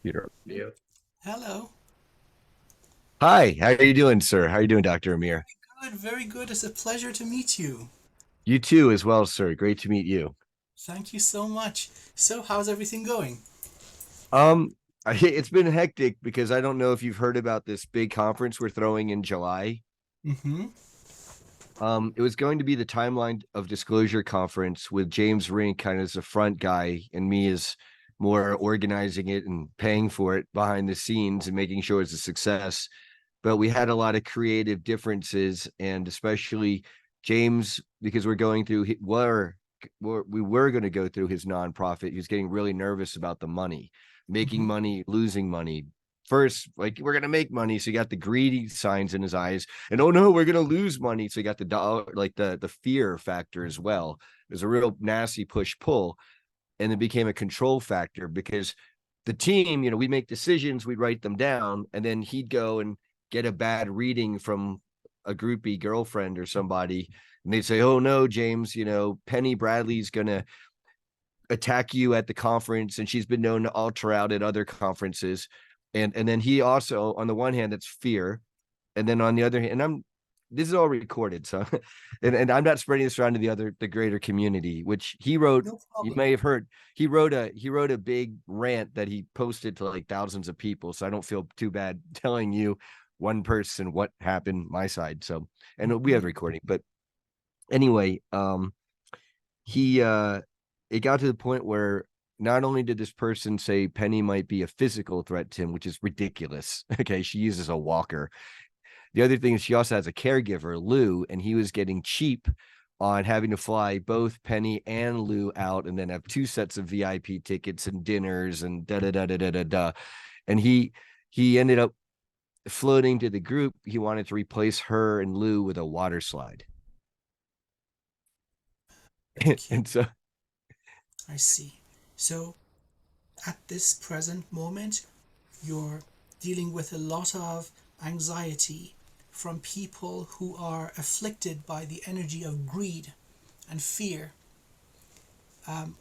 Peter. Yeah. Hello. Hi, how are you doing, sir? How are you doing, Dr. Amir? Good, very good. It's a pleasure to meet you. You too, as well, sir. Great to meet you. Thank you so much. So, how's everything going? Um, it's been hectic because I don't know if you've heard about this big conference we're throwing in July. Mm-hmm. It was going to be the Timeline of Disclosure conference with James Rink kind of as the front guy and me as more organizing it and paying for it behind the scenes and making sure it's a success. But we had a lot of creative differences, and especially James, because we're going through we were going to go through his nonprofit. He was getting really nervous about the money, making Mm-hmm. money, losing money. First, like we're gonna make money, so he got the greedy signs in his eyes, and oh no, we're gonna lose money, so he got the dollar, like the fear factor as well. There's a real nasty push pull, and it became a control factor because the team, we make decisions, we'd write them down, and then he'd go and get a bad reading from a groupie girlfriend or somebody, and they'd say, "Oh no, James, Penny Bradley's gonna attack you at the conference, and she's been known to alter out at other conferences." And then he also, on the one hand, that's fear, and then on the other hand, and I'm this is all recorded, so and I'm not spreading this around to the greater community, which he wrote. No You problem. may have heard he wrote a big rant that he posted to like thousands of people. So I don't feel too bad telling you one person what happened my side. So and we Mm-hmm. have recording, but anyway, he it got to the point where not only did this person say Penny might be a physical threat to him, which is ridiculous. Okay, she uses a walker. The other thing is she also has a caregiver, Lou, and he was getting cheap on having to fly both Penny and Lou out and then have two sets of VIP tickets and dinners and da da da da da da da. And he ended up floating to the group. He wanted to replace her and Lou with a water slide. Okay, And so I see. So, at this present moment, you're dealing with a lot of anxiety from people who are afflicted by the energy of greed and fear,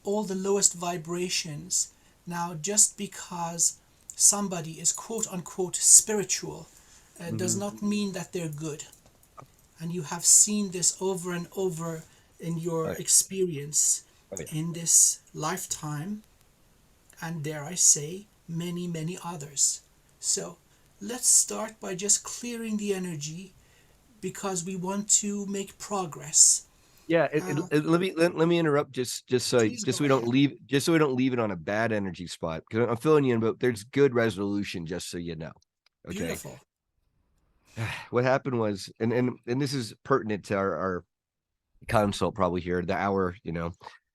all the lowest vibrations. Now, just because somebody is quote unquote spiritual does mhm. not mean that they're good. And you have seen this over and over in your Right, experience right. in this lifetime, and dare I say, many, many others. So, let's start by just clearing the energy because we want to make progress. Yeah, Uh, let me interrupt please just go so we don't ahead. leave it on a bad energy spot, because I'm filling you in, but there's good resolution, just so you know. Okay. Beautiful. What happened was, and this is pertinent to our consult probably here, the hour,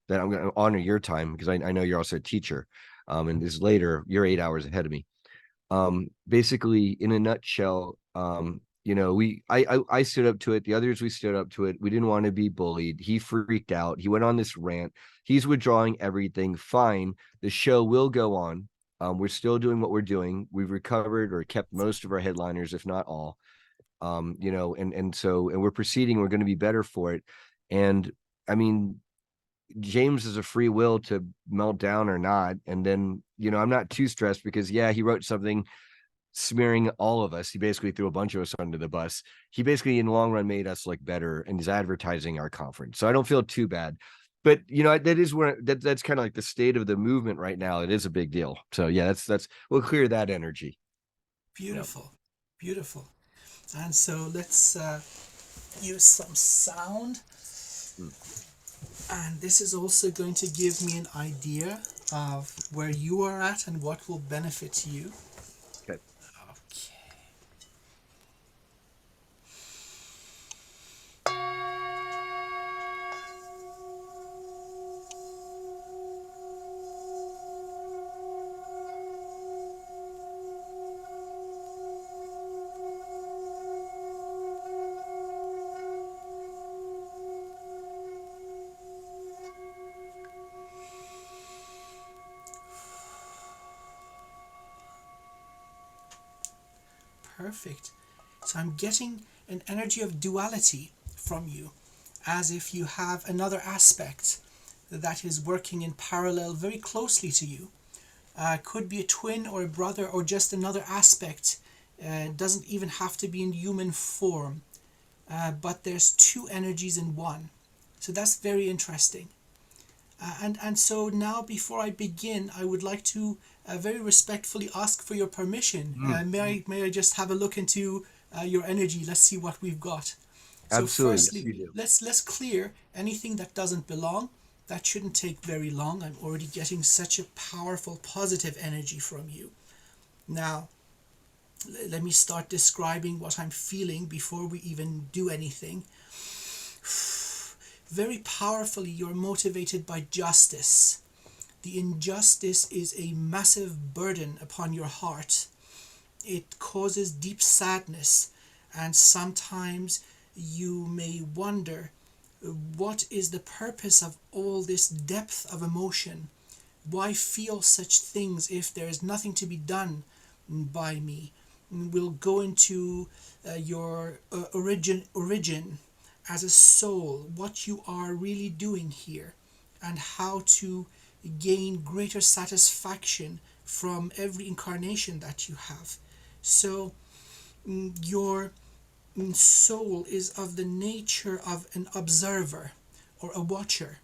that I'm going to honor your time because I know you're also a teacher. And this is later, you're 8 hours ahead of me. Basically, in a nutshell, I stood up to it, the others, we stood up to it, we didn't want to be bullied. He freaked out, he went on this rant, he's withdrawing everything. Fine, the show will go on. We're still doing what we're doing. We've recovered or kept most of our headliners, if not all. And we're proceeding, we're going to be better for it. And I mean, James is a free will to melt down or not. And then, I'm not too stressed because, yeah, he wrote something smearing all of us. He basically threw a bunch of us under the bus. He basically, in the long run, made us look better and is advertising our conference. So I don't feel too bad. But that is where that's kind of like the state of the movement right now. It is a big deal. So yeah, that's we'll clear that energy. Yeah. Beautiful. Beautiful. And so let's use some sound. Mm. And this is also going to give me an idea of where you are at and what will benefit you. Okay. Okay. Perfect. So I'm getting an energy of duality from you, as if you have another aspect that is working in parallel very closely to you. could be a twin or a brother or just another aspect. Doesn't even have to be in human form, but there's two energies in one. So that's very interesting. And so now, before I begin, I would like to very respectfully ask for your permission. May I just have a look into your energy? Let's see what we've got. So Absolutely. Yes, firstly, you do. let's clear anything that doesn't belong. That shouldn't take very long. I'm already getting such a powerful positive energy from you. Now, let me start describing what I'm feeling before we even do anything. Very powerfully, you're motivated by justice. The injustice is a massive burden upon your heart. It causes deep sadness, and sometimes you may wonder, what is the purpose of all this depth of emotion? Why feel such things if there is nothing to be done by me? We'll go into your origin as a soul, what you are really doing here, and how to gain greater satisfaction from every incarnation that you have. So, your soul is of the nature of an observer or a watcher.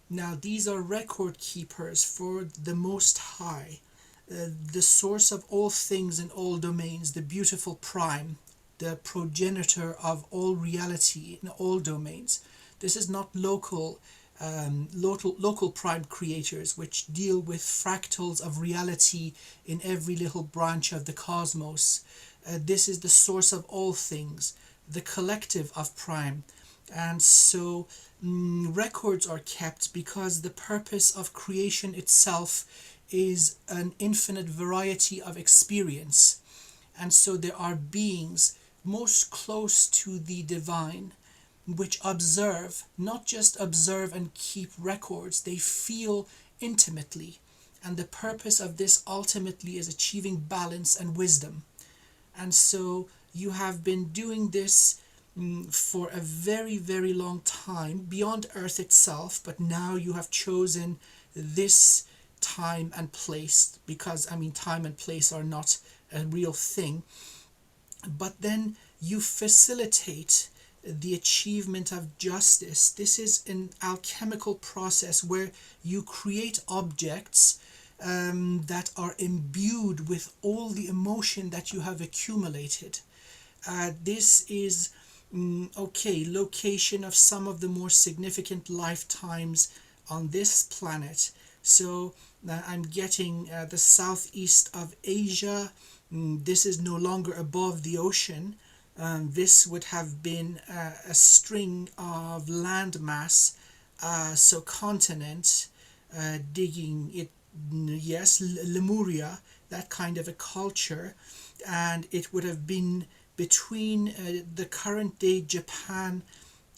Now, these are record keepers for the Most High, the source of all things in all domains, the beautiful prime, the progenitor of all reality in all domains. This is not local prime creators which deal with fractals of reality in every little branch of the cosmos. This is the source of all things, the collective of prime. And so records are kept because the purpose of creation itself is an infinite variety of experience. And so there are beings most close to the divine which observe, not just observe and keep records, they feel intimately. And the purpose of this ultimately is achieving balance and wisdom. And so you have been doing this for a very, very long time, beyond Earth itself, but now you have chosen this time and place, because, time and place are not a real thing. But then you facilitate the achievement of justice. This is an alchemical process where you create objects that are imbued with all the emotion that you have accumulated. This is location of some of the more significant lifetimes on this planet. So I'm getting the southeast of Asia. This is no longer above the ocean. This would have been a string of landmass, so continent, digging it, yes, Lemuria, that kind of a culture, and it would have been between the current day Japan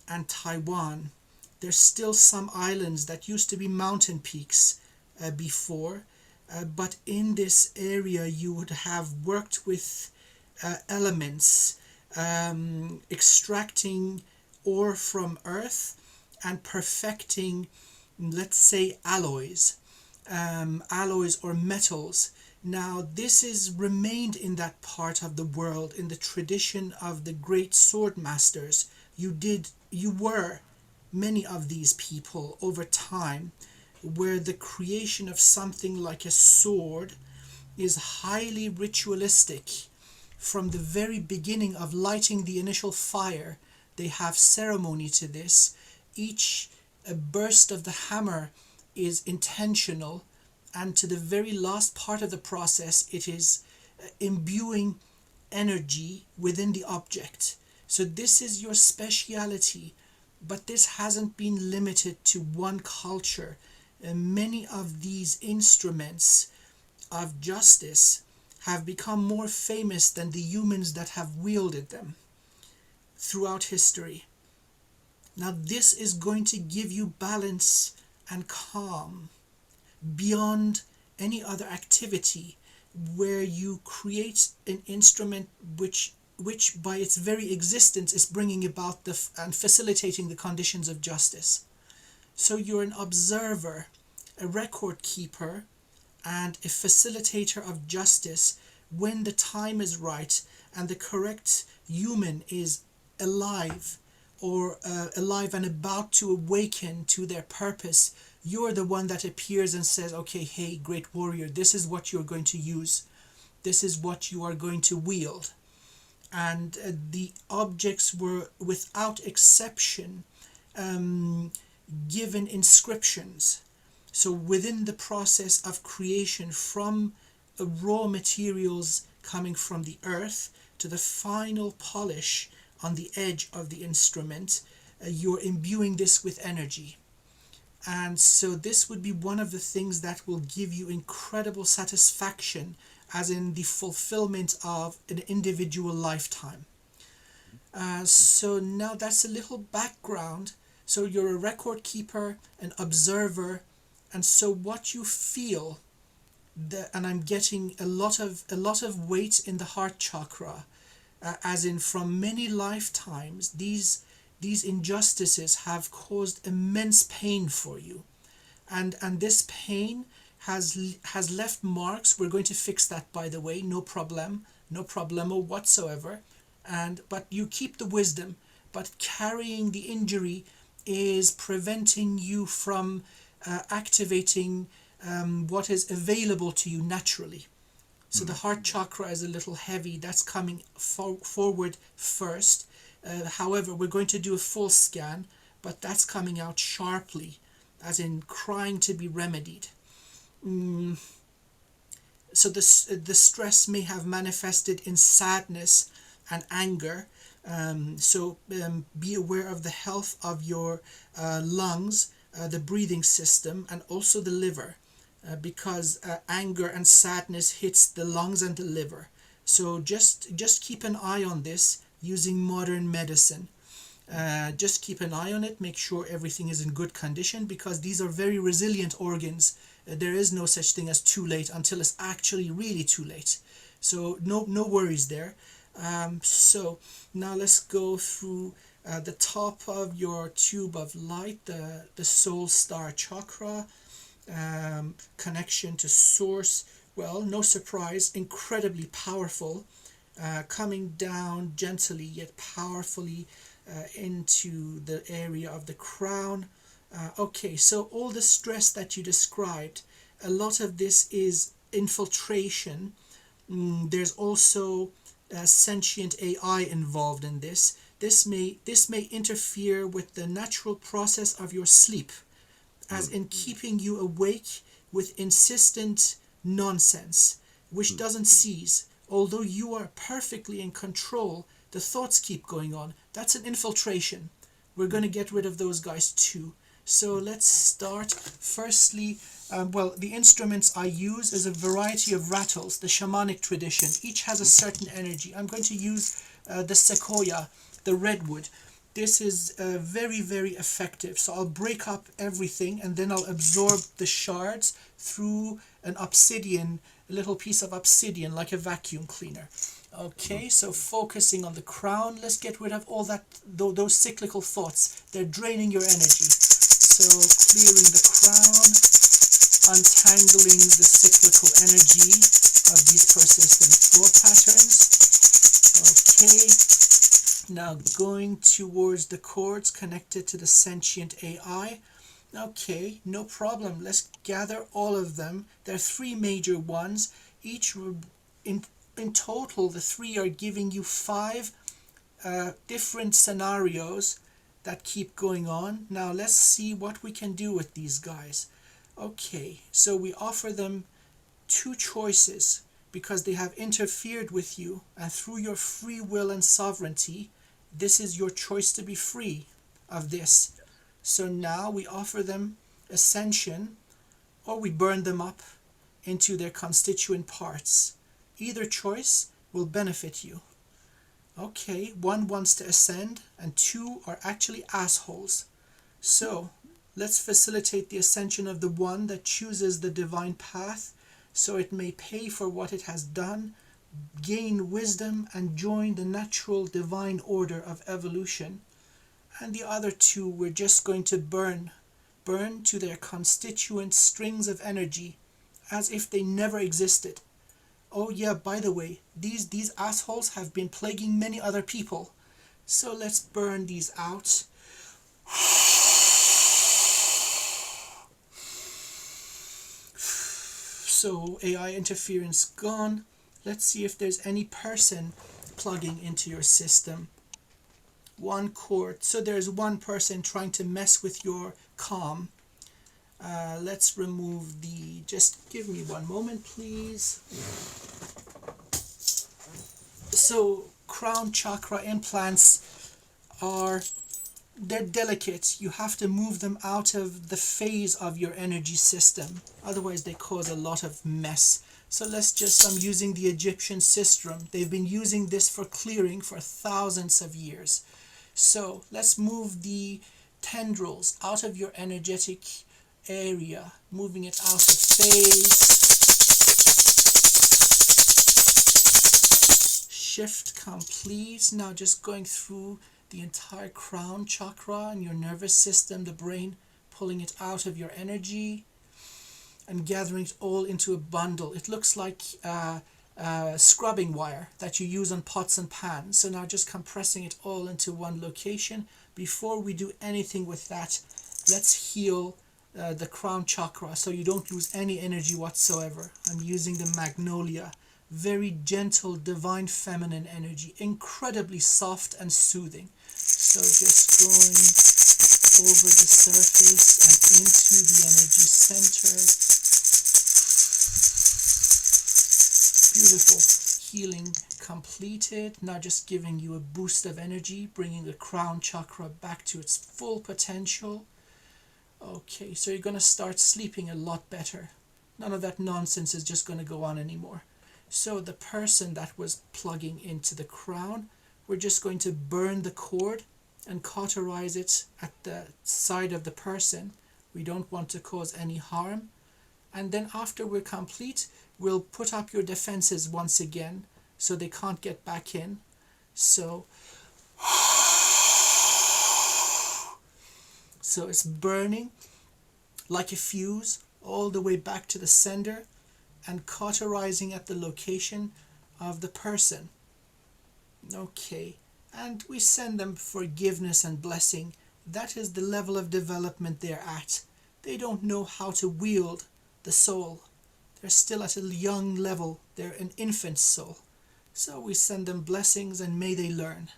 and Taiwan. There's still some islands that used to be mountain peaks before, but in this area you would have worked with elements, extracting ore from earth and perfecting, let's say, alloys or metals. Now, this is remained in that part of the world in the tradition of the great sword masters. You were many of these people over time, where the creation of something like a sword is highly ritualistic. From the very beginning of lighting the initial fire, they have ceremony to this. Each burst of the hammer is intentional, and to the very last part of the process, it is imbuing energy within the object. So this is your speciality, but this hasn't been limited to one culture. Many of these instruments of justice have become more famous than the humans that have wielded them throughout history. Now, this is going to give you balance and calm beyond any other activity, where you create an instrument which by its very existence is bringing about and facilitating the conditions of justice. So you're an observer, a record keeper, and a facilitator of justice when the time is right and the correct human is alive, or alive and about to awaken to their purpose. You're the one that appears and says, okay, hey, great warrior, this is what you're going to use. This is what you are going to wield. And the objects were, without exception, given inscriptions. So within the process of creation, from raw materials coming from the earth to the final polish on the edge of the instrument, you're imbuing this with energy. And so this would be one of the things that will give you incredible satisfaction, as in the fulfillment of an individual lifetime. So now that's a little background. So you're a record keeper, an observer, and so what you feel, and I'm getting a lot of weight in the heart chakra, as in from many lifetimes, these injustices have caused immense pain for you, and this pain has left marks. We're going to fix that, by the way, no problemo whatsoever. But you keep the wisdom, but carrying the injury is preventing you from activating what is available to you naturally. So the heart chakra is a little heavy. That's coming forward first. However, we're going to do a full scan, but that's coming out sharply, as in crying to be remedied. So the stress may have manifested in sadness and anger. So be aware of the health of your lungs, the breathing system, and also the liver, because anger and sadness hits the lungs and the liver. So just keep an eye on this using modern medicine. Just keep an eye on it, make sure everything is in good condition, because these are very resilient organs. There is no such thing as too late until it's actually really too late. So no worries there. So now let's go through the top of your tube of light, the soul star chakra, connection to source. Well, no surprise, incredibly powerful, coming down gently yet powerfully into the area of the crown. Okay, so all the stress that you described, a lot of this is infiltration. There's also sentient AI involved in this. This may interfere with the natural process of your sleep, as in keeping you awake with insistent nonsense, which doesn't cease. Although you are perfectly in control, the thoughts keep going on. That's an infiltration. We're going to get rid of those guys too. So let's start. Firstly, the instruments I use is a variety of rattles, the shamanic tradition. Each has a certain energy. I'm going to use the sequoia, the redwood. This is very, very effective. So I'll break up everything and then I'll absorb the shards through an obsidian, a little piece of obsidian, like a vacuum cleaner. Okay, so focusing on the crown, let's get rid of all that, those cyclical thoughts. They're draining your energy. So clearing the crown, untangling the cyclical energy of these persistent thought patterns. Okay, now going towards the cords connected to the sentient AI. Okay, no problem. Let's gather all of them. There are three major ones. Each, in total, the three are giving you 5 different scenarios that keep going on. Now let's see what we can do with these guys. Okay, so we offer them 2 choices because they have interfered with you, and through your free will and sovereignty, this is your choice to be free of this. So now we offer them ascension, or we burn them up into their constituent parts. Either choice will benefit you. Okay, 1 wants to ascend and 2 are actually assholes. So let's facilitate the ascension of the one that chooses the divine path, so it may pay for what it has done, gain wisdom, and join the natural divine order of evolution. And the other 2 we're just going to burn to their constituent strings of energy, as if they never existed. Oh yeah, by the way, these assholes have been plaguing many other people. So let's burn these out. So AI interference gone. Let's see if there's any person plugging into your system. One cord. So there's one person trying to mess with your comm. Let's remove the... Just give me one moment, please. So crown chakra implants they're delicate. You have to move them out of the phase of your energy system. Otherwise, they cause a lot of mess. So I'm using the Egyptian sistrum. They've been using this for clearing for thousands of years. So let's move the tendrils out of your energetic area, moving it out of phase. Shift complete. Now just going through the entire crown chakra and your nervous system, the brain, pulling it out of your energy and gathering it all into a bundle. It looks like scrubbing wire that you use on pots and pans. So now just compressing it all into one location. Before we do anything with that, let's heal the crown chakra so you don't lose any energy whatsoever. I'm using the magnolia. Very gentle, divine feminine energy, incredibly soft and soothing. So just going over the surface and into the energy center. Beautiful. Healing completed. Now just giving you a boost of energy, bringing the crown chakra back to its full potential. Okay, so you're going to start sleeping a lot better. None of that nonsense is just going to go on anymore. So the person that was plugging into the crown, we're just going to burn the cord and cauterize it at the side of the person. We don't want to cause any harm. And then after we're complete, we'll put up your defenses once again so they can't get back in. So it's burning like a fuse all the way back to the sender and cauterizing at the location of the person. Okay, and we send them forgiveness and blessing. That is the level of development they're at. They don't know how to wield the soul. They're still at a young level. They're an infant soul. So we send them blessings and may they learn.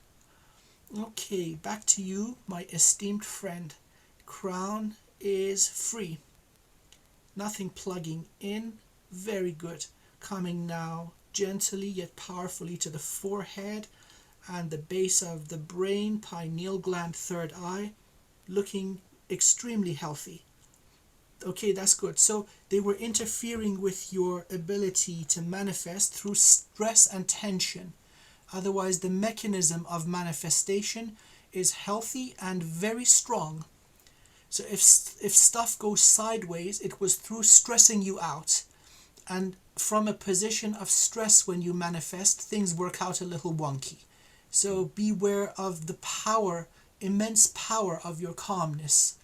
Okay, back to you, my esteemed friend. Crown is free. Nothing plugging in. Very good. Coming now gently yet powerfully to the forehead and the base of the brain, pineal gland, third eye, looking extremely healthy. Okay, that's good. So they were interfering with your ability to manifest through stress and tension. Otherwise, the mechanism of manifestation is healthy and very strong. So if stuff goes sideways, it was through stressing you out. And from a position of stress when you manifest, things work out a little wonky. So beware of the power, immense power of your calmness.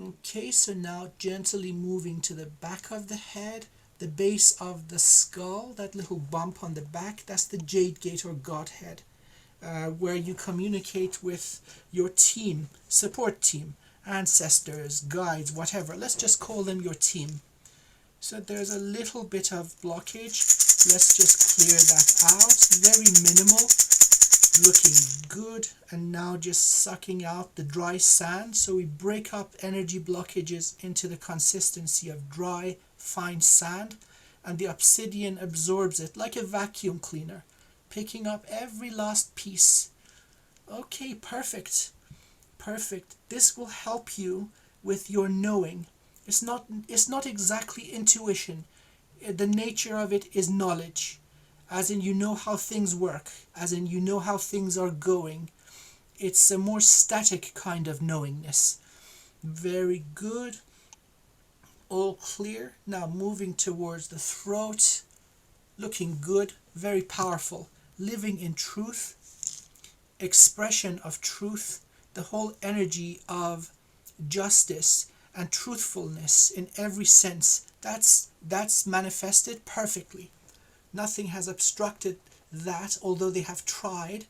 Okay, so now gently moving to the back of the head, the base of the skull, that little bump on the back, that's the jade gate or Godhead, where you communicate with your team, support team, ancestors, guides, whatever. Let's just call them your team. So there's a little bit of blockage. Let's just clear that out. Very minimal. Looking good. And now just sucking out the dry sand. So we break up energy blockages into the consistency of dry, fine sand. And the obsidian absorbs it like a vacuum cleaner, picking up every last piece. Okay, perfect. Perfect. This will help you with your knowing. It's not exactly intuition. The nature of it is knowledge, as in you know how things work, as in you know how things are going. It's a more static kind of knowingness. Very good. All clear. Now moving towards the throat. Looking good. Very powerful. Living in truth. Expression of truth. The whole energy of justice and truthfulness in every sense. That's that's manifested perfectly. Nothing has obstructed that, although they have tried.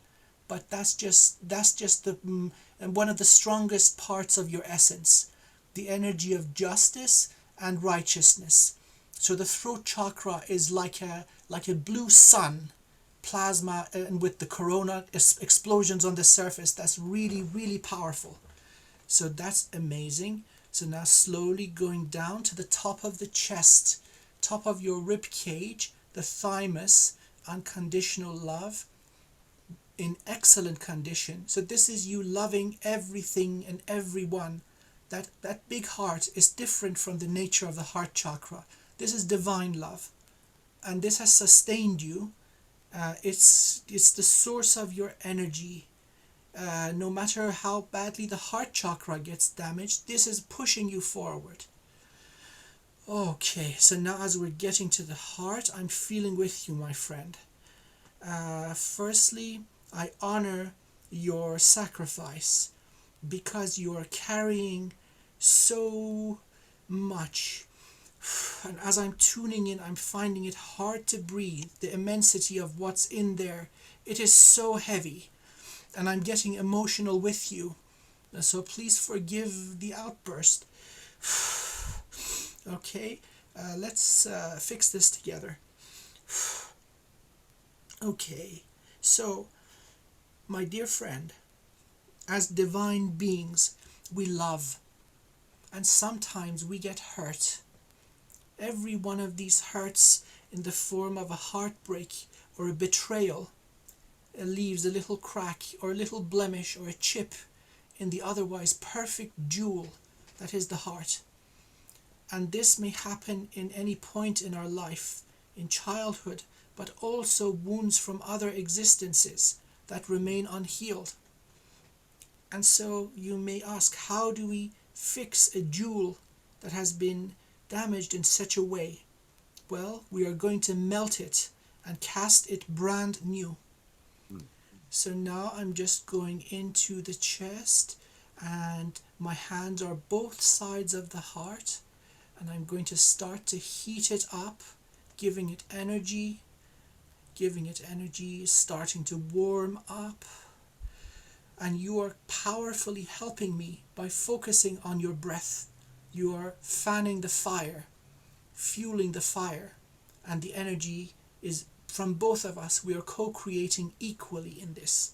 But that's just the and one of the strongest parts of your essence, the energy of justice and righteousness. So the throat chakra is like a blue sun, plasma, and with the corona explosions on the surface. That's really, really powerful. So that's amazing. So now slowly going down to the top of the chest, top of your rib cage, the thymus, unconditional love in excellent condition. So this is you loving everything and everyone. That big heart is different from the nature of the heart chakra. This is divine love, and this has sustained you. It's the source of your energy. No matter how badly the heart chakra gets damaged, this is pushing you forward. Okay, so now as we're getting to the heart, I'm feeling with you, my friend. Firstly, I honor your sacrifice because you are carrying so much. And as I'm tuning in, I'm finding it hard to breathe. The immensity of what's in there, it is so heavy. And I'm getting emotional with you. So please forgive the outburst. Okay, let's fix this together. Okay, so my dear friend, as divine beings, we love, and sometimes we get hurt. Every one of these hurts in the form of a heartbreak or a betrayal leaves a little crack or a little blemish or a chip in the otherwise perfect jewel that is the heart. And this may happen in any point in our life, in childhood, but also wounds from other existences that remain unhealed. And so you may ask, how do we fix a jewel that has been damaged in such a way? Well, we are going to melt it and cast it brand new. So now I'm just going into the chest, and my hands are both sides of the heart, and I'm going to start to heat it up, giving it energy, starting to warm up. And you are powerfully helping me by focusing on your breath. You are fanning the fire, fueling the fire, and the energy is from both of us. We are co-creating equally in this.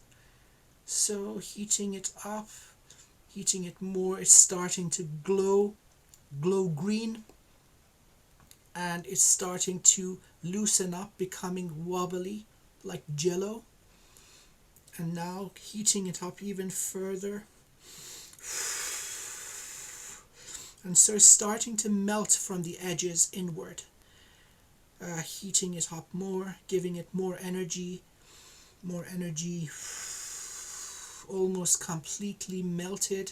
So heating it up, heating it more, it's starting to glow green, and it's starting to loosen up, becoming wobbly like jello. And now heating it up even further, and so it's starting to melt from the edges inward. Heating it up more, giving it more energy, almost completely melted.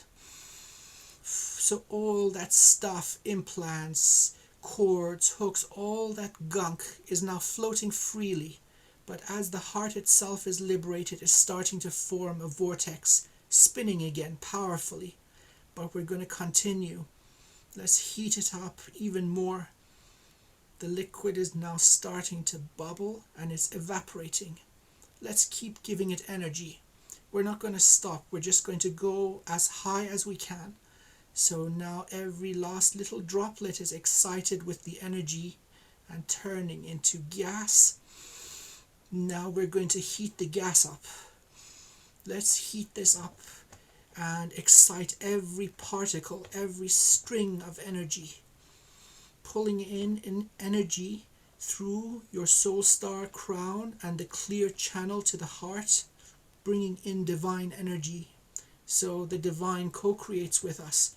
So all that stuff, implants, cords, hooks, all that gunk is now floating freely. But as the heart itself is liberated, it's starting to form a vortex, spinning again powerfully. But we're going to continue. Let's heat it up even more. The liquid is now starting to bubble and it's evaporating. Let's keep giving it energy. We're not going to stop. We're just going to go as high as we can. So now every last little droplet is excited with the energy and turning into gas. Now we're going to heat the gas up. Let's heat this up and excite every particle, every string of energy, pulling in energy through your soul star crown and the clear channel to the heart, bringing in divine energy. So the divine co-creates with us,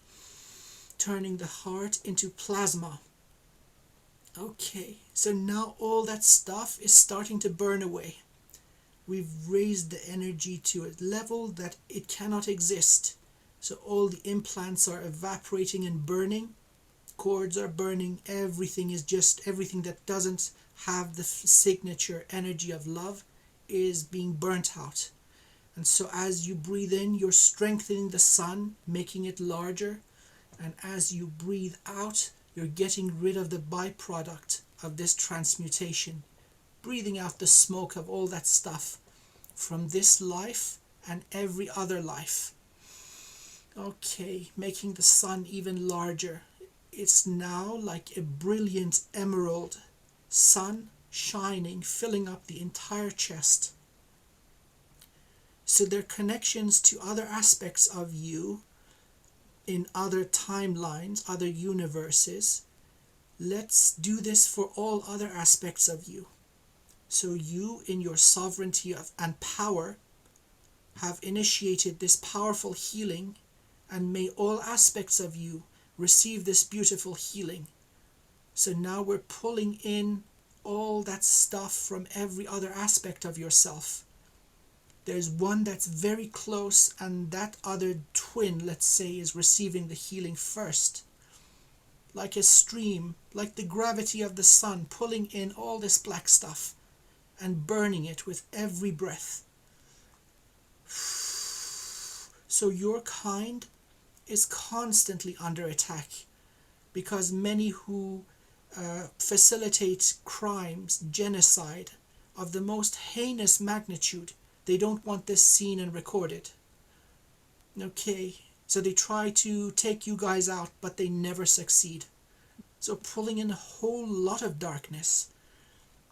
turning the heart into plasma. Okay, so now all that stuff is starting to burn away. We've raised the energy to a level that it cannot exist. So all the implants are evaporating and burning. Cords are burning. Everything that doesn't have the signature energy of love is being burnt out. And so as you breathe in, you're strengthening the sun, making it larger. And as you breathe out, You're getting rid of the byproduct of this transmutation, breathing out the smoke of all that stuff from this life and every other life. Okay, making the sun even larger. It's now like a brilliant emerald sun shining, filling up the entire chest. So there are connections to other aspects of you in other timelines, other universes. Let's do this for all other aspects of you. So you, in your sovereignty and power, have initiated this powerful healing, and may all aspects of you receive this beautiful healing. So now we're pulling in all that stuff from every other aspect of yourself. There's one that's very close, and that other twin, let's say, is receiving the healing first. Like a stream, like the gravity of the sun, pulling in all this black stuff and burning it with every breath. So your kind is constantly under attack, because many who facilitate crimes, genocide of the most heinous magnitude, they don't want this seen and recorded. Okay, so they try to take you guys out, but they never succeed. So pulling in a whole lot of darkness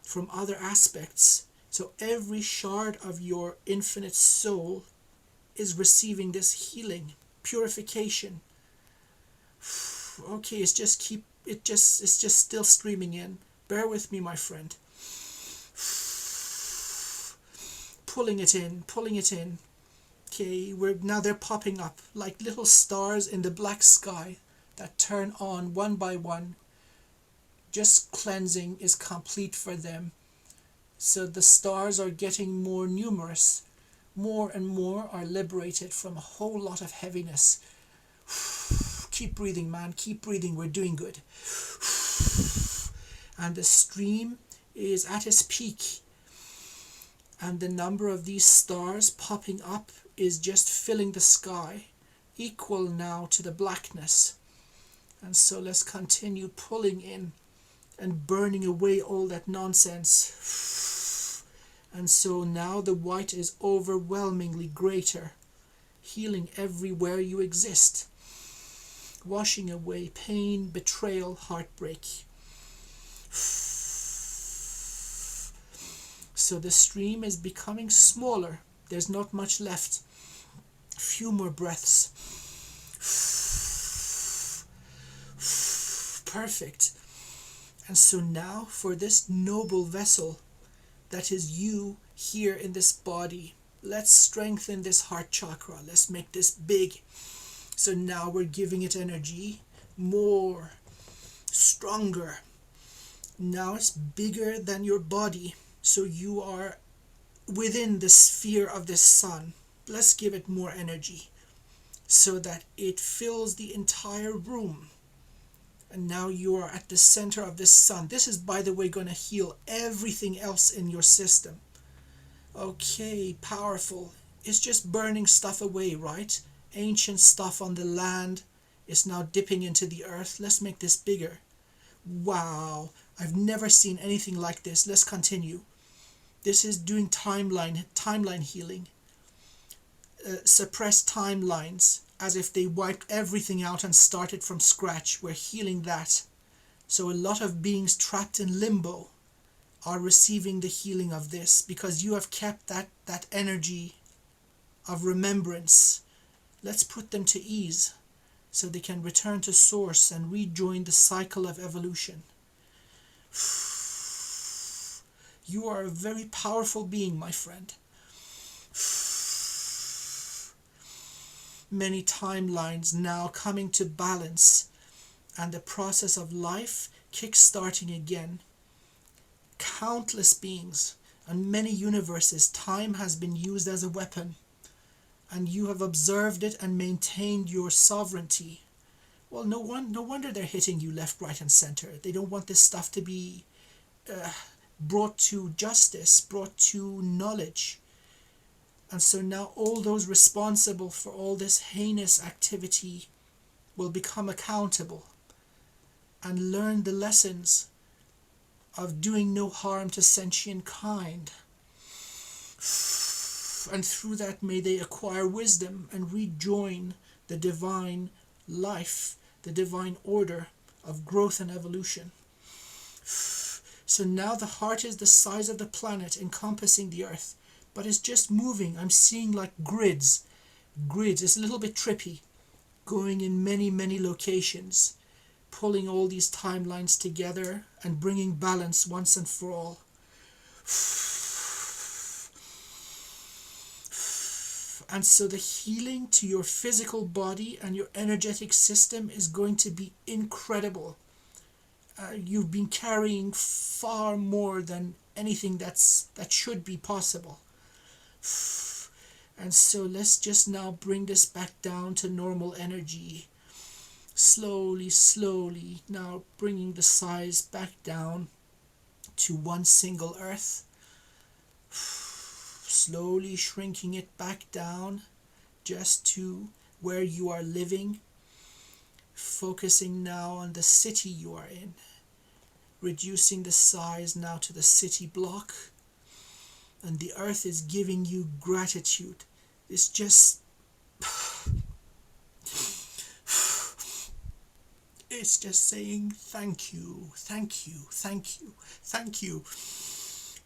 from other aspects. So every shard of your infinite soul is receiving this healing, purification. Okay, it's just still streaming in. Bear with me, my friend. Pulling it in. Okay, now they're popping up like little stars in the black sky that turn on one by one. Just cleansing is complete for them. So the stars are getting more numerous. More and more are liberated from a whole lot of heaviness. Keep breathing, man. Keep breathing. We're doing good. And the stream is at its peak. And the number of these stars popping up is just filling the sky, equal now to the blackness. And so let's continue pulling in and burning away all that nonsense. And so now the white is overwhelmingly greater, healing everywhere you exist, washing away pain, betrayal, heartbreak. So the stream is becoming smaller. There's not much left. Few more breaths. Perfect. And so now for this noble vessel that is you here in this body, let's strengthen this heart chakra. Let's make this big. So now we're giving it energy, more, stronger. Now it's bigger than your body. So you are within the sphere of the sun. Let's give it more energy so that it fills the entire room. And now you are at the center of this sun. This is, by the way, going to heal everything else in your system. Okay, powerful. It's just burning stuff away, right? Ancient stuff on the land is now dipping into the earth. Let's make this bigger. Wow, I've never seen anything like this. Let's continue. This is doing timeline healing. Suppressed timelines, as if they wiped everything out and started from scratch. We're healing that. So a lot of beings trapped in limbo are receiving the healing of this, because you have kept that energy of remembrance. Let's put them to ease so they can return to source and rejoin the cycle of evolution. You are a very powerful being, my friend. Many timelines now coming to balance, and the process of life kick-starting again. Countless beings and many universes, time has been used as a weapon, and you have observed it and maintained your sovereignty. Well, no wonder they're hitting you left, right, and center. They don't want this stuff to be brought to justice, brought to knowledge. And so now all those responsible for all this heinous activity will become accountable. and learn the lessons of doing no harm to sentient kind. And through that may they acquire wisdom and rejoin the divine life, the divine order of growth and evolution. So now the heart is the size of the planet encompassing the earth, but it's just moving. I'm seeing like grids. It's a little bit trippy, going in many locations, pulling all these timelines together and bringing balance once and for all. And so the healing to your physical body and your energetic system is going to be incredible. You've been carrying far more than anything that should be possible. And so let's just now bring this back down to normal energy. Slowly, now bringing the size back down to one single earth. Slowly shrinking it back down just to where you are living. Focusing now on the city you are in. Reducing the size now to the city block. And the earth is giving you gratitude. It's just... It's just saying thank you.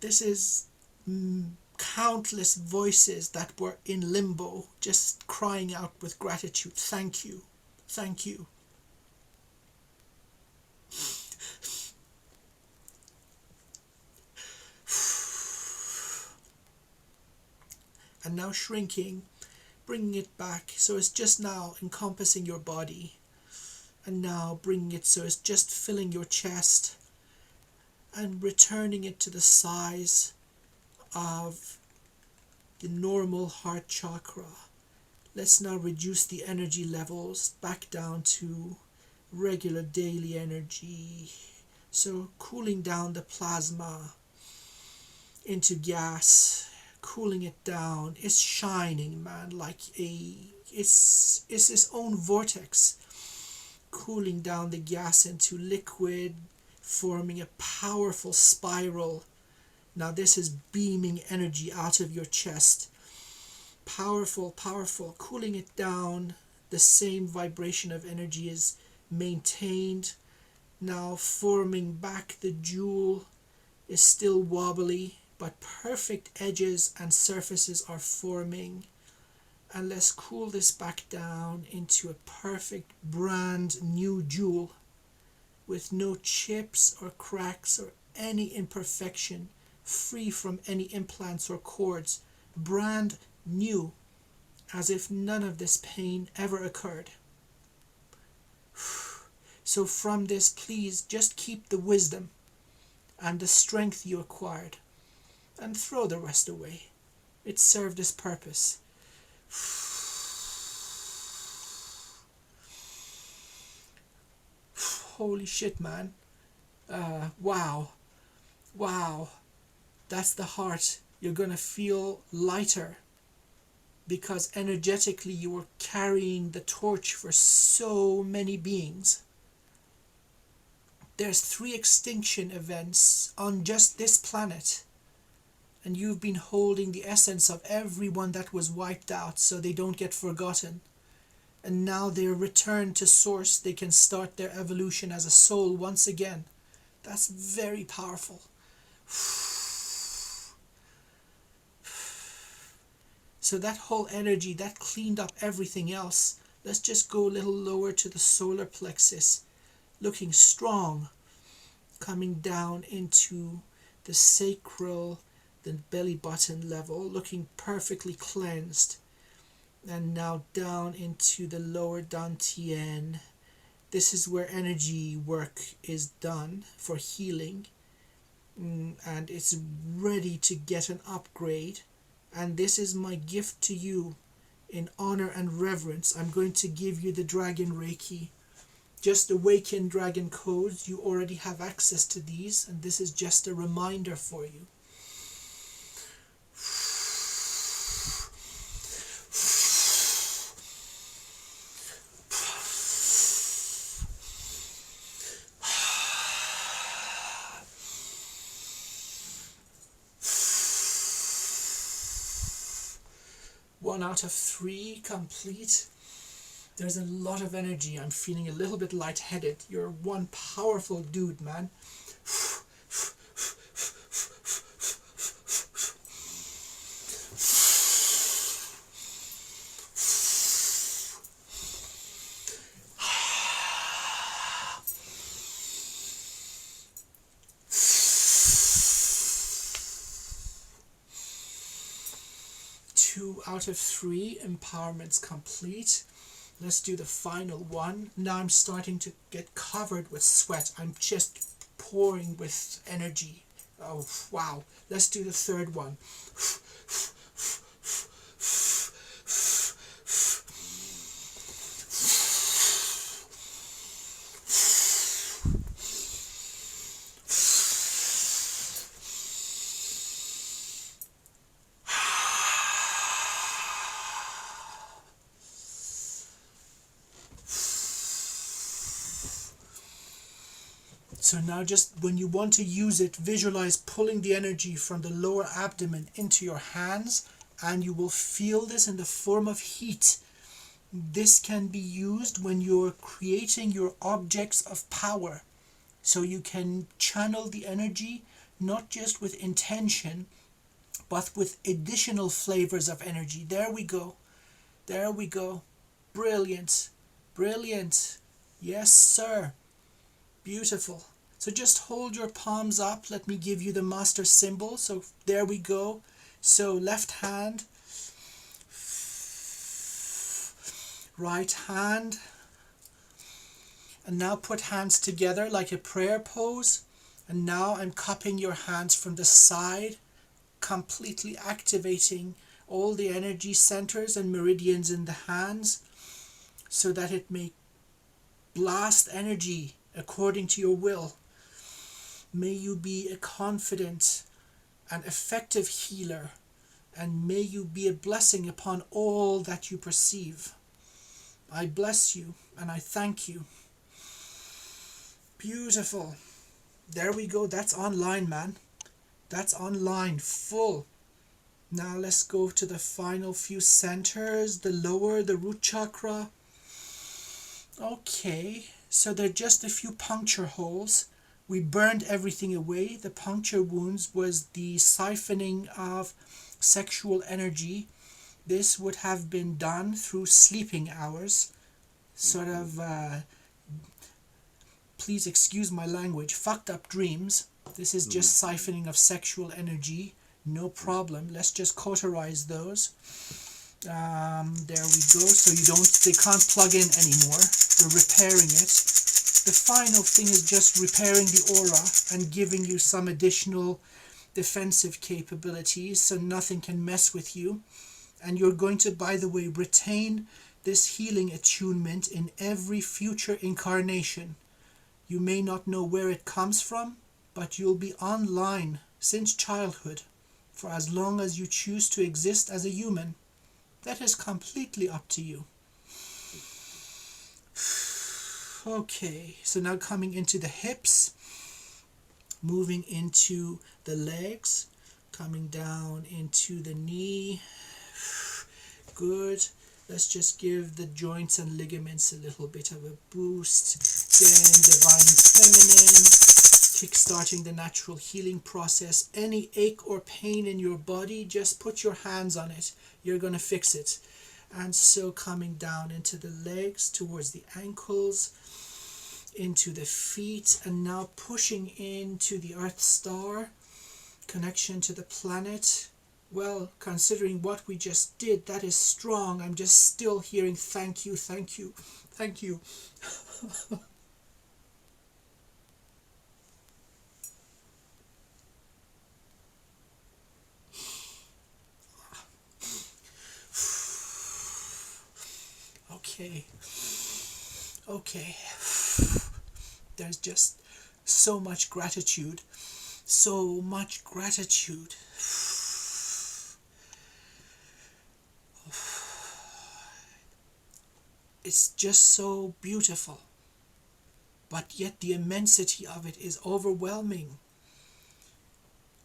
This is countless voices that were in limbo, just crying out with gratitude. Thank you. And now shrinking, bringing it back so it's just now encompassing your body. And now bringing it so it's just filling your chest and returning it to the size of the normal heart chakra. Let's now reduce the energy levels back down to regular daily energy. So cooling down the plasma into gas, cooling it down. It's shining, man, like it's its own vortex. Cooling down the gas into liquid, forming a powerful spiral. Now this is beaming energy out of your chest. Powerful. Cooling it down. The same vibration of energy is maintained. Now forming back the jewel is still wobbly, but perfect edges and surfaces are forming. And let's cool this back down into a perfect brand new jewel with no chips or cracks or any imperfection, free from any implants or cords, brand new, as if none of this pain ever occurred. So from this, please just keep the wisdom and the strength you acquired and throw the rest away. It served its purpose. Holy shit, man. Wow. That's the heart. You're gonna feel lighter because energetically you were carrying the torch for so many beings. There's 3 extinction events on just this planet, and you've been holding the essence of everyone that was wiped out so they don't get forgotten. And now they're returned to source. They can start their evolution as a soul once again. That's very powerful. So that whole energy, that cleaned up everything else. Let's just go a little lower to the solar plexus. Looking strong. Coming down into the sacral, the belly button level. Looking perfectly cleansed. And now down into the lower dantian. This is where energy work is done for healing. And it's ready to get an upgrade. And this is my gift to you. In honor and reverence, I'm going to give you the Dragon Reiki. Just awaken Dragon codes. You already have access to these. And this is just a reminder for you. 1 out of 3 complete. There's a lot of energy. I'm feeling a little bit lightheaded. You're one powerful dude, man. 2 out of 3 empowerments complete. Let's do the final one. Now I'm starting to get covered with sweat. I'm just pouring with energy. Oh, wow. Let's do the third one. So now just when you want to use it, visualize pulling the energy from the lower abdomen into your hands, and you will feel this in the form of heat. This can be used when you're creating your objects of power. So you can channel the energy not just with intention, but with additional flavors of energy. There we go. There we go. Brilliant. Brilliant. Yes, sir. Beautiful. So just hold your palms up. Let me give you the master symbol. So there we go. So left hand, right hand, and now put hands together like a prayer pose. And now I'm cupping your hands from the side, completely activating all the energy centers and meridians in the hands so that it may blast energy according to your will. May you be a confident and effective healer, and may you be a blessing upon all that you perceive. I bless you and I thank you. Beautiful. There we go. That's online, man. That's online, full. Now let's go to the final few centers. The lower, the root chakra. Okay, so they're just a few puncture holes. We burned everything away. The puncture wounds was the siphoning of sexual energy. This would have been done through sleeping hours. Sort of, please excuse my language, fucked up dreams. This is just siphoning of sexual energy. No problem. Let's just cauterize those. There we go. So they can't plug in anymore. We're repairing it. The final thing is just repairing the aura and giving you some additional defensive capabilities so nothing can mess with you. And you're going to, by the way, retain this healing attunement in every future incarnation. You may not know where it comes from, but you'll be online since childhood for as long as you choose to exist as a human. That is completely up to you. Okay, so now coming into the hips, moving into the legs, coming down into the knee. Good. Let's just give the joints and ligaments a little bit of a boost. Again, divine feminine, kickstarting the natural healing process. Any ache or pain in your body, just put your hands on it. You're going to fix it. And so coming down into the legs, towards the ankles, into the feet, and now pushing into the Earth Star, connection to the planet. Well, considering what we just did, that is strong. I'm just still hearing thank you, thank you, thank you. Okay. There's just so much gratitude. So much gratitude. It's just so beautiful. But yet the immensity of it is overwhelming.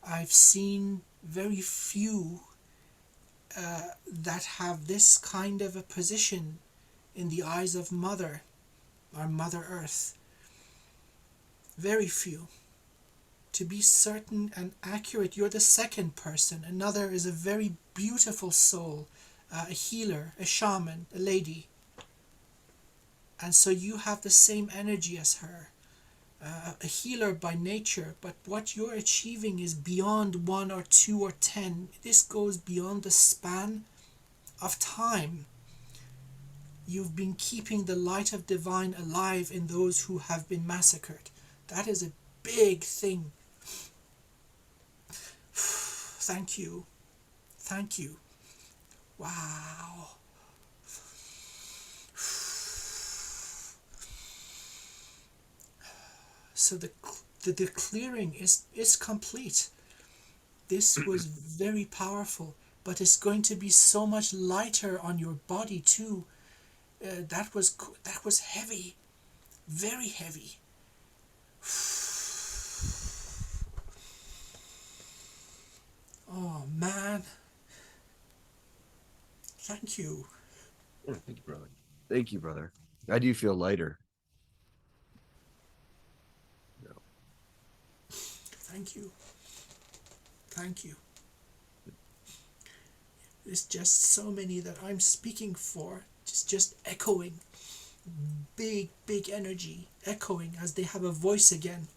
I've seen very few that have this kind of a position in the eyes of Mother, our Mother Earth. Very few. To be certain and accurate, you're the second person. Another is a very beautiful soul, a healer, a shaman, a lady. And so you have the same energy as her. A healer by nature, but what you're achieving is beyond 1 or 2 or 10. This goes beyond the span of time. You've been keeping the light of divine alive in those who have been massacred. That is a big thing. Thank you. Thank you. Wow. So the clearing is complete. This was very powerful, but it's going to be so much lighter on your body too. That was heavy, very heavy. Oh man, thank you. Thank you, brother. Thank you, brother. I do feel lighter. Thank you. Thank you. There's just so many that I'm speaking for, just echoing. Big energy, echoing as they have a voice again.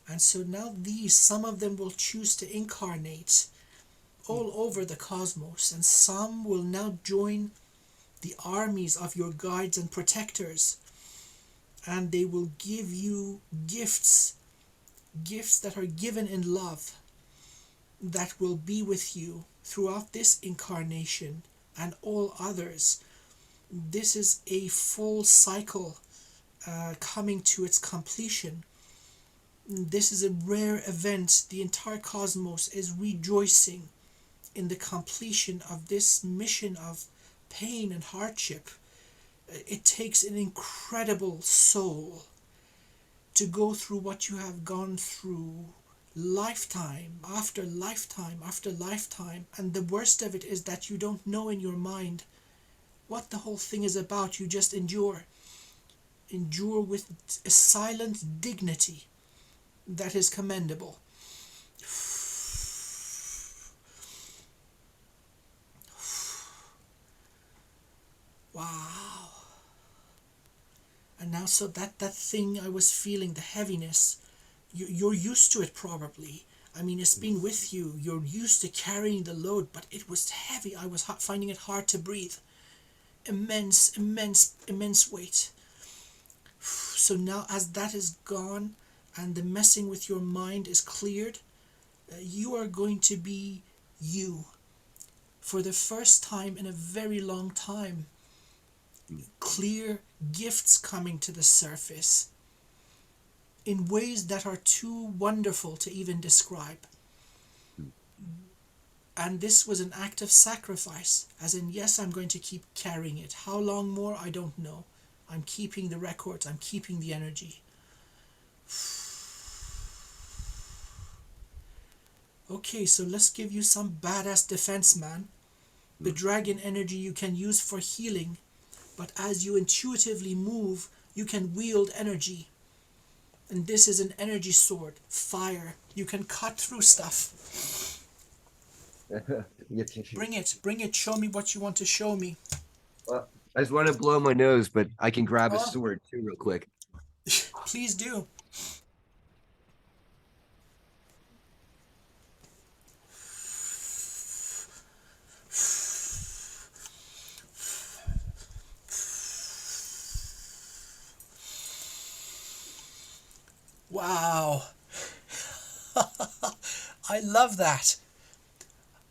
And so now some of them will choose to incarnate all over the cosmos, and some will now join the armies of your guides and protectors, and they will give you gifts that are given in love, that will be with you throughout this incarnation and all others. This is a full cycle coming to its completion. This is a rare event. The entire cosmos is rejoicing in the completion of this mission of pain and hardship. It takes an incredible soul to go through what you have gone through, lifetime after lifetime after lifetime, and the worst of it is that you don't know in your mind what the whole thing is about. You just endure with a silent dignity that is commendable. Wow. And now, so that thing I was feeling, the heaviness, you're used to it probably. I mean, it's been with you. You're used to carrying the load, but it was heavy. I was finding it hard to breathe. Immense weight. So now, as that is gone and the messing with your mind is cleared, you are going to be you for the first time in a very long time. Clear gifts coming to the surface in ways that are too wonderful to even describe. And this was an act of sacrifice, as in, yes, I'm going to keep carrying it. How long more, I don't know. I'm keeping the records, I'm keeping the energy. Okay, so let's give you some badass defense, man. The dragon energy you can use for healing, but as you intuitively move, you can wield energy. And this is an energy sword, fire. You can cut through stuff. Bring it, show me what you want to show me. I just want to blow my nose, but I can grab a sword too real quick. Please do. Wow. I love that.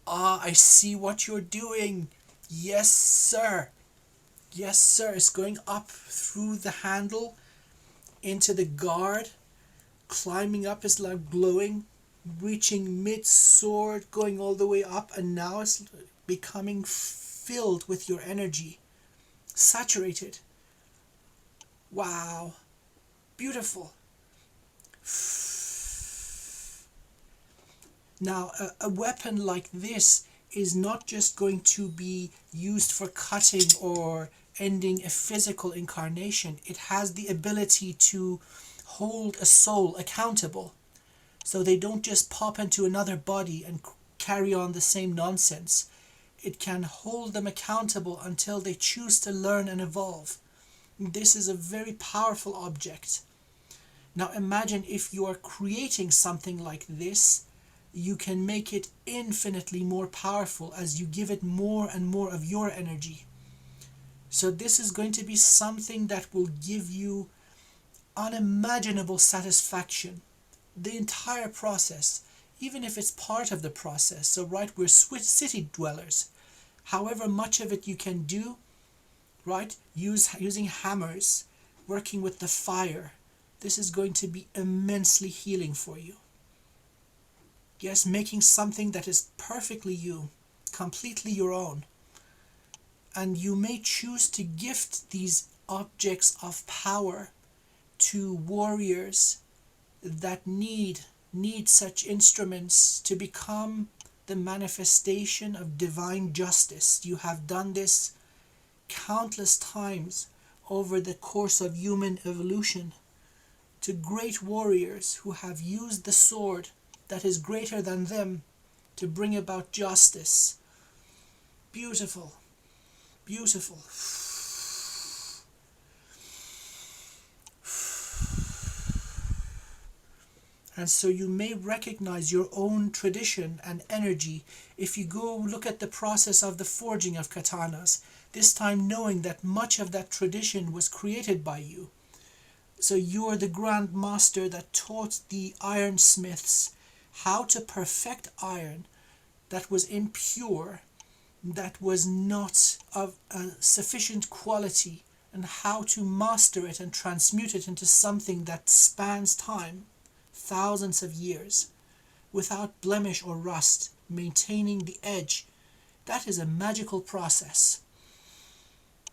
I see what you're doing. Yes, sir. Yes, sir. It's going up through the handle into the guard. Climbing up is like glowing, reaching mid-sword, going all the way up, and now it's becoming filled with your energy. Saturated. Wow. Beautiful. Now, a weapon like this is not just going to be used for cutting or ending a physical incarnation. It has the ability to hold a soul accountable. So they don't just pop into another body and carry on the same nonsense. It can hold them accountable until they choose to learn and evolve. This is a very powerful object. Now imagine if you are creating something like this, you can make it infinitely more powerful as you give it more and more of your energy. So this is going to be something that will give you unimaginable satisfaction. The entire process, even if it's part of the process. So right, we're city dwellers. However much of it you can do, right, using hammers, working with the fire, this is going to be immensely healing for you. Yes, making something that is perfectly you, completely your own. And you may choose to gift these objects of power to warriors that need such instruments to become the manifestation of divine justice. You have done this countless times over the course of human evolution, to great warriors who have used the sword that is greater than them to bring about justice. Beautiful, beautiful. And so you may recognize your own tradition and energy if you go look at the process of the forging of katanas, this time knowing that much of that tradition was created by you. So you are the grand master that taught the ironsmiths how to perfect iron that was impure, that was not of a sufficient quality, and how to master it and transmute it into something that spans time, thousands of years, without blemish or rust, maintaining the edge. That is a magical process.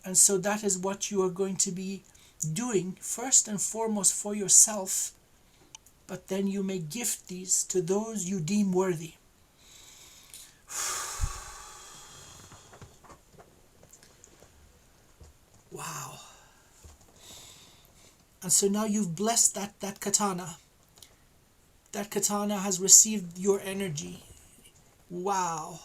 And so that is what you are going to be doing first and foremost for yourself, but then you may gift these to those you deem worthy. Wow. And so now you've blessed that katana. That katana has received your energy. Wow.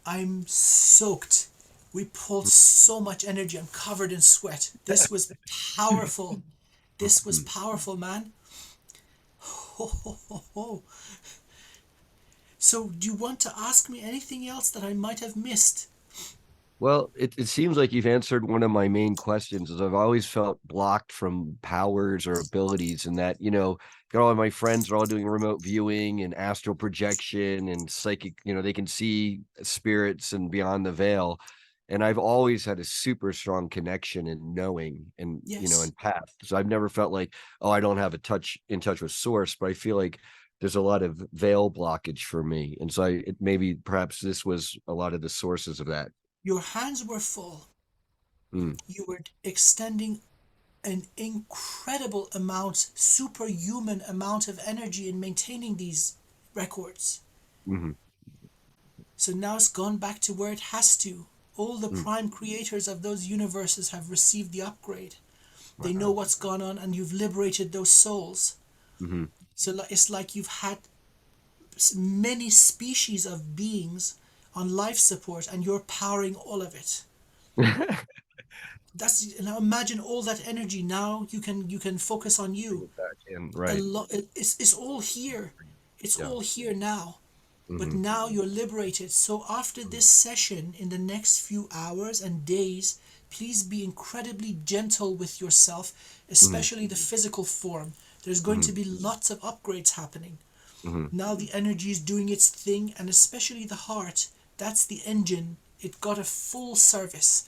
I'm soaked. We pulled so much energy. I'm covered in sweat. This was powerful. This was powerful, man. Ho, ho, ho, ho. So do you want to ask me anything else that I might have missed? Well, it seems like you've answered one of my main questions, is I've always felt blocked from powers or abilities, and that, got all of my friends are all doing remote viewing and astral projection and psychic, they can see spirits and beyond the veil. And I've always had a super strong connection and knowing and, Yes. and path. So I've never felt like, oh, I don't have in touch with source, but I feel like there's a lot of veil blockage for me. And so maybe perhaps this was a lot of the sources of that. Your hands were full. Mm. You were extending an incredible amount, superhuman amount of energy in maintaining these records. Mm-hmm. So now it's gone back to where it has to. All the Mm. prime creators of those universes have received the upgrade. They know Wow. what's gone on, and you've liberated those souls. Mm-hmm. So it's like you've had many species of beings on life support, and you're powering all of it. That's now imagine all that energy. Now you can focus on Bring you. it back in, A right? lot. It's all here. It's Yeah. all here now. But Mm-hmm. now you're liberated. So after this session, in the next few hours and days, please be incredibly gentle with yourself, Mm-hmm. especially the physical form. There's going to Mm-hmm. be lots of upgrades happening. Mm-hmm. Now the energy is doing its thing, and especially the heart. That's the engine. It got a full service.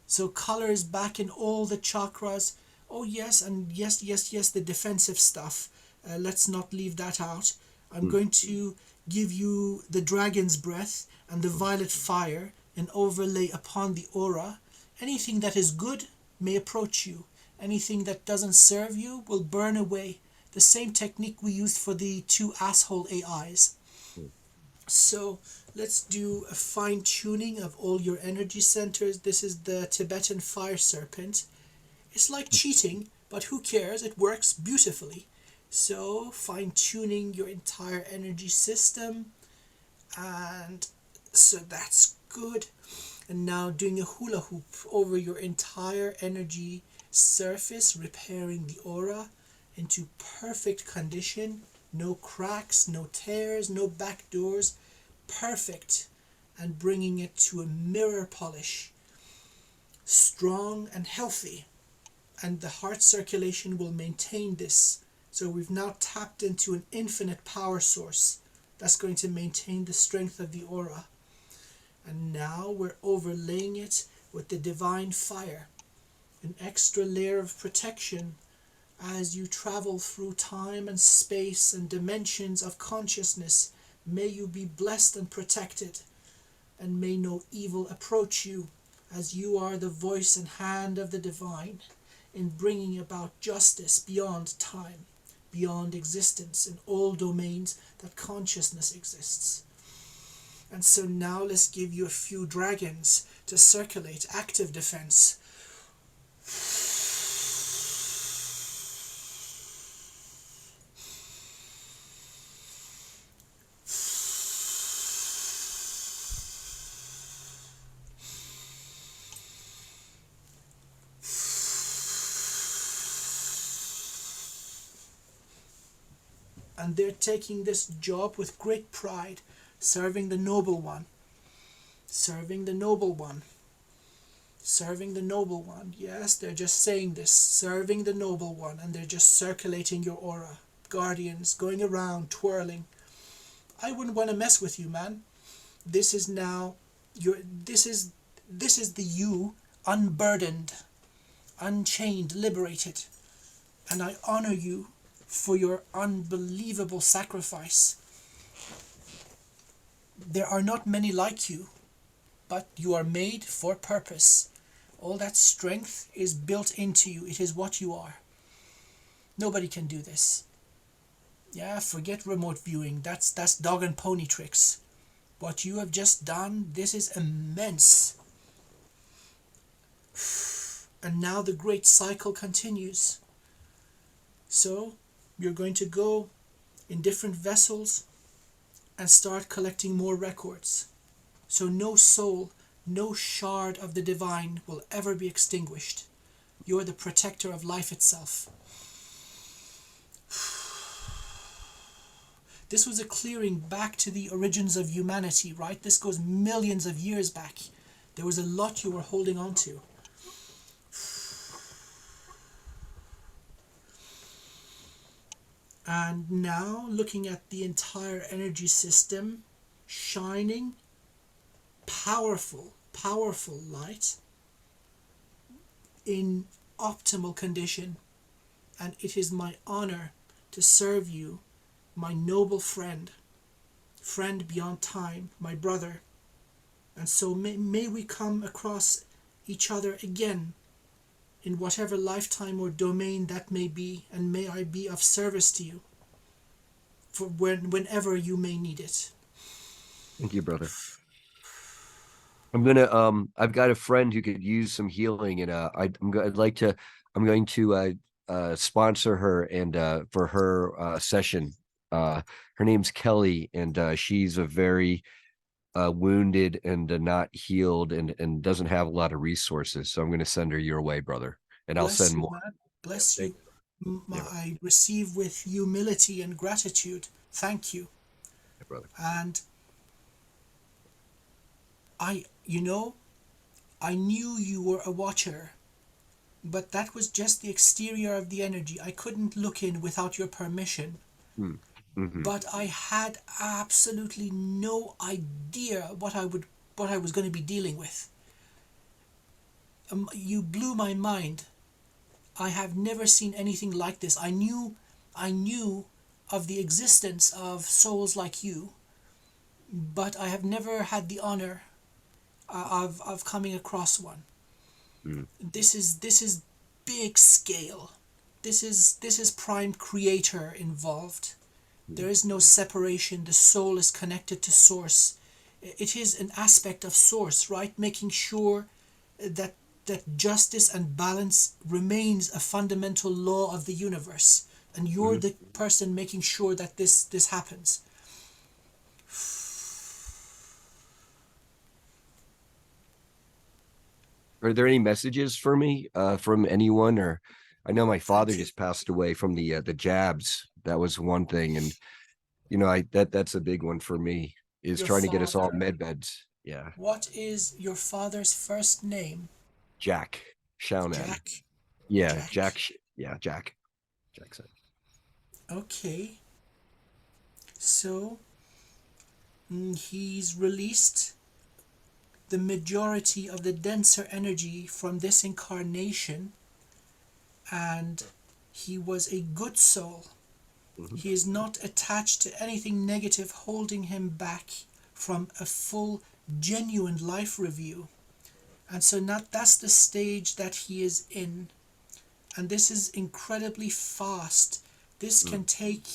So color is back in all the chakras. Oh yes, and yes, the defensive stuff. Let's not leave that out. I'm Mm. going to give you the dragon's breath and the violet fire and overlay upon the aura. Anything that is good may approach you. Anything that doesn't serve you will burn away. The same technique we used for the two asshole AIs. Mm. So let's do a fine tuning of all your energy centers. This is the Tibetan fire serpent. It's like cheating, but who cares? It works beautifully. So fine tuning your entire energy system, and so that's good. And now doing a hula hoop over your entire energy surface, repairing the aura into perfect condition. No cracks, no tears, no back doors. Perfect. And bringing it to a mirror polish. Strong and healthy. And the heart circulation will maintain this. So we've now tapped into an infinite power source that's going to maintain the strength of the aura. And now we're overlaying it with the divine fire, an extra layer of protection as you travel through time and space and dimensions of consciousness. May you be blessed and protected, and may no evil approach you, as you are the voice and hand of the divine in bringing about justice beyond time, beyond existence, in all domains that consciousness exists. And so now let's give you a few dragons to circulate active defense. And they're taking this job with great pride, serving the noble one, serving the noble one, serving the noble one. Yes, they're just saying this, serving the noble one, and they're just circulating your aura. Guardians going around, twirling. I wouldn't want to mess with you, man. This is now this is the you, unburdened, unchained, liberated. And I honor you for your unbelievable sacrifice. There are not many like you, but you are made for purpose. All that strength is built into you. It is what you are. Nobody can do this. Yeah, forget remote viewing. That's dog and pony tricks. What you have just done, this is immense. And now the great cycle continues. So, you're going to go in different vessels and start collecting more records. So no soul, no shard of the divine will ever be extinguished. You're the protector of life itself. This was a clearing back to the origins of humanity, right? This goes millions of years back. There was a lot you were holding on to. And now, looking at the entire energy system, shining, powerful light in optimal condition. And it is my honor to serve you, my noble friend beyond time, my brother. And so may we come across each other again in whatever lifetime or domain that may be, and may I be of service to you for whenever you may need it. Thank you, brother. I've got a friend who could use some healing, and I'm going to sponsor her and for her session. Her name's Kelly, and she's a very wounded and not healed, and doesn't have a lot of resources. So I'm going to send her your way, brother, and I'll Bless send you, more. man. Bless Yeah, you. yeah, I receive with humility and gratitude. Thank you. yeah, brother. And I knew you were a watcher, but that was just the exterior of the energy. I couldn't look in without your permission. Mm-hmm. But I had absolutely no idea what I was going to be dealing with. You blew my mind. I have never seen anything like this. I knew of the existence of souls like you, but I have never had the honor of coming across one. Mm. This is big scale. This is prime creator involved. Mm. There is no separation. The soul is connected to source. It is an aspect of source, right? Making sure that justice and balance remains a fundamental law of the universe, and you're Mhm. the person making sure that this happens. Are there any messages for me from anyone? Or I know my father Thank you. just passed away from the jabs. That was one thing, and I that's a big one for me, is Your trying to get us all father. med beds. Yeah, What is your father's first name? Jack Shaunan. Jack. Yeah, Jack. Yeah, Jack. Jackson. Okay. So he's released the majority of the denser energy from this incarnation, and he was a good soul. Mhm. He is not attached to anything negative holding him back from a full, genuine life review. And so that's the stage that he is in. And this is incredibly fast. This Mm. can take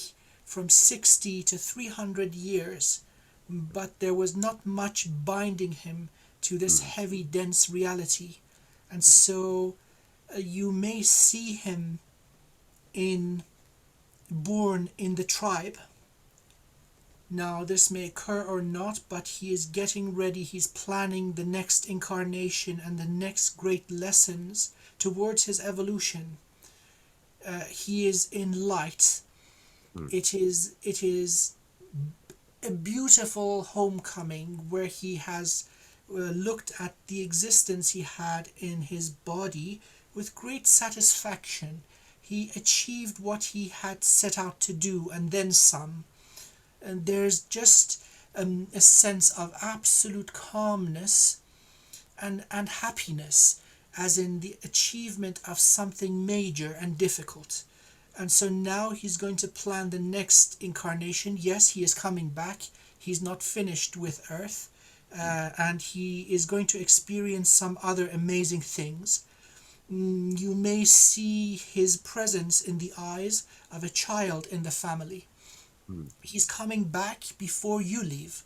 from 60 to 300 years, but there was not much binding him to this Mm. heavy, dense reality. And so you may see him in born in the tribe. Now, this may occur or not, but he is getting ready. He's planning the next incarnation and the next great lessons towards his evolution. He is in light. Mm. It is a beautiful homecoming where he has looked at the existence he had in his body with great satisfaction. He achieved what he had set out to do and then some. And there's just a sense of absolute calmness and happiness, as in the achievement of something major and difficult. And so now he's going to plan the next incarnation. Yes, he is coming back. He's not finished with Earth. And he is going to experience some other amazing things. You may see his presence in the eyes of a child in the family. Mm. He's coming back before you leave.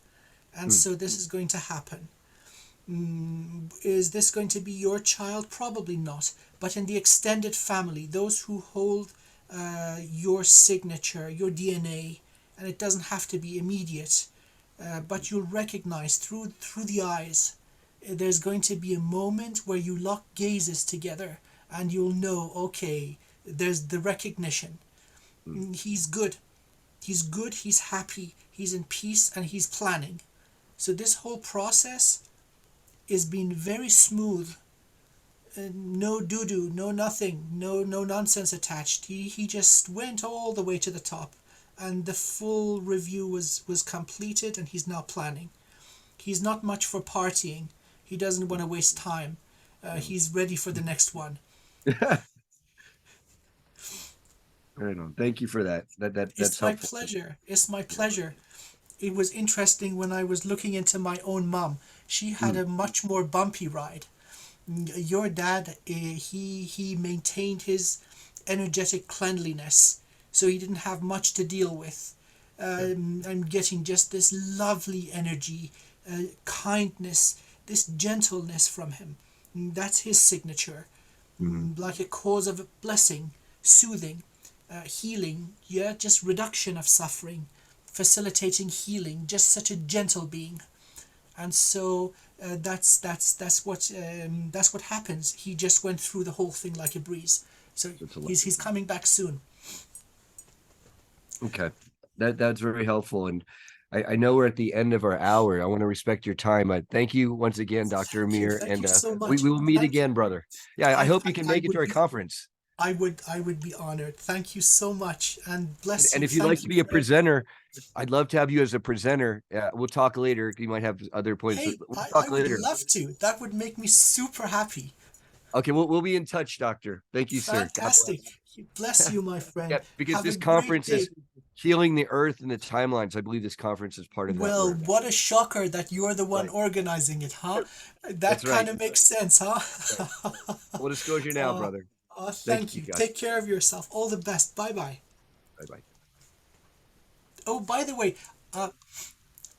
And Mm. so this is going to happen. Is this going to be your child? Probably not. But in the extended family, those who hold your signature, your DNA, and it doesn't have to be immediate, but you'll recognize through the eyes. There's going to be a moment where you lock gazes together, and you'll know. Okay, there's the recognition. Mm. He's good. He's good. He's happy. He's in peace, and he's planning. So this whole process is being very smooth. No doo doo, no nothing, no nonsense attached. He just went all the way to the top, and the full review was completed, and he's now planning. He's not much for partying. He doesn't want to waste time. He's ready for the next one. Right on. Thank you for that. That's It's my helpful. pleasure. It's my pleasure. It was interesting when I was looking into my own mom. She had Mm. a much more bumpy ride. Your dad, he maintained his energetic cleanliness, so he didn't have much to deal with. Okay. I'm getting just this lovely energy, kindness, this gentleness from him. That's his signature. Mhm. Like a cause of blessing, soothing, healing, yeah, just reduction of suffering, facilitating healing, just such a gentle being. And so that's what happens. He just went through the whole thing like a breeze. So It's a he's coming back soon. Okay. That's very helpful. And I know we're at the end of our hour. I want to respect your time. I thank you once again, Dr. Amir, Thank and you so we, much. we will meet Thank you. again, brother. Yeah, I hope you can I make it to would our be conference. I would be honored. Thank you so much, and bless And you. if you'd like Thank to you be a for everything. presenter, I'd love to have you as a presenter. We'll talk later. You might have other points, but Hey, we'll I talk would later. love to. That would make me super happy. Okay, we'll be in touch, doctor. Thank you, sir. God Fantastic. bless. Bless you, my friend. Yeah, because Have a this great conference day. is healing the earth and the timelines. I believe this conference is part of that Well, work. what a shocker that you're the one Right. organizing it, huh? That That's kind right. of makes sense, huh? Right. Full disclosure now, uh, brother. Thank Thank you, you. God. Take care of yourself. All the best. Bye bye. Bye bye. Oh, by the way, uh,